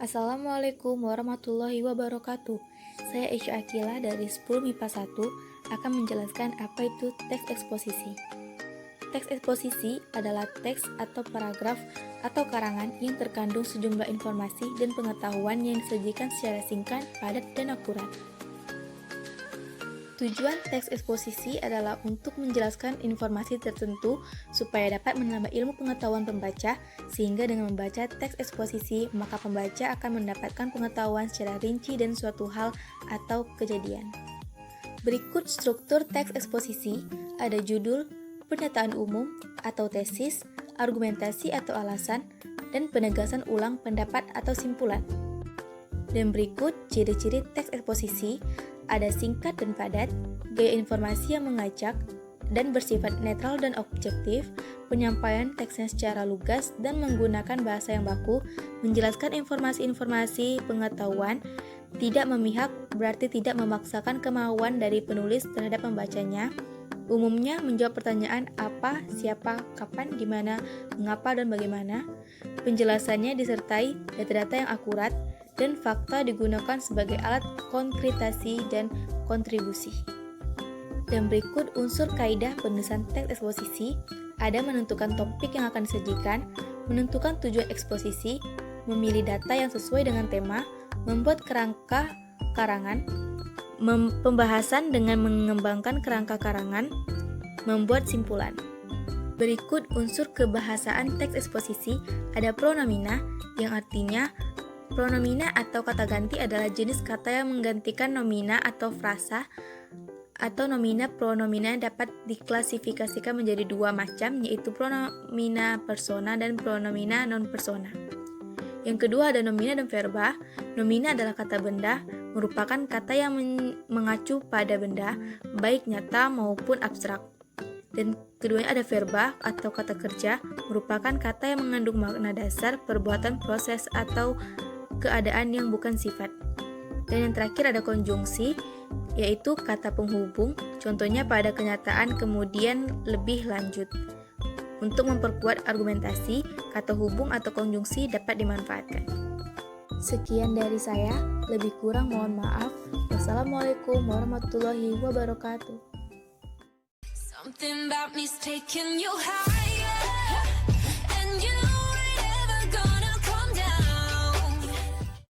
Assalamualaikum warahmatullahi wabarakatuh. Saya Isya Akila dari 10 MIPA 1 akan menjelaskan apa itu teks eksposisi. Teks eksposisi adalah teks atau paragraf atau karangan yang terkandung sejumlah informasi dan pengetahuan yang disajikan secara singkat, padat, dan akurat. Tujuan teks eksposisi adalah untuk menjelaskan informasi tertentu supaya dapat menambah ilmu pengetahuan pembaca, sehingga dengan membaca teks eksposisi, maka pembaca akan mendapatkan pengetahuan secara rinci dan suatu hal atau kejadian. Berikut struktur teks eksposisi, ada judul, pernyataan umum atau tesis, argumentasi atau alasan, dan penegasan ulang pendapat atau simpulan. Dan berikut ciri-ciri teks eksposisi, ada singkat dan padat, gaya informasi yang mengajak, dan bersifat netral dan objektif, penyampaian teksnya secara lugas dan menggunakan bahasa yang baku, menjelaskan informasi-informasi pengetahuan, tidak memihak berarti tidak memaksakan kemauan dari penulis terhadap pembacanya, umumnya menjawab pertanyaan apa, siapa, kapan, di mana, mengapa, dan bagaimana, penjelasannya disertai data-data yang akurat, dan fakta digunakan sebagai alat konkretasi dan kontribusi. Dan berikut unsur kaidah penulisan teks eksposisi, ada menentukan topik yang akan disajikan, menentukan tujuan eksposisi, memilih data yang sesuai dengan tema, membuat kerangka karangan, pembahasan dengan mengembangkan kerangka karangan, membuat simpulan. Berikut unsur kebahasaan teks eksposisi, ada pronomina yang artinya pronomina atau kata ganti adalah jenis kata yang menggantikan nomina atau frasa atau nomina. Pronomina dapat diklasifikasikan menjadi dua macam, yaitu pronomina persona dan pronomina non-persona. Yang kedua ada nomina dan verba. Nomina adalah kata benda, merupakan kata yang mengacu pada benda, baik nyata maupun abstrak. Dan keduanya ada verba atau kata kerja, merupakan kata yang mengandung makna dasar, perbuatan, proses, atau keadaan yang bukan sifat. Dan yang terakhir ada konjungsi, yaitu kata penghubung, contohnya pada kenyataan kemudian lebih lanjut. Untuk memperkuat argumentasi, kata hubung atau konjungsi dapat dimanfaatkan. Sekian dari saya, lebih kurang mohon maaf. Wassalamualaikum warahmatullahi wabarakatuh. Something about me's taking you higher, and you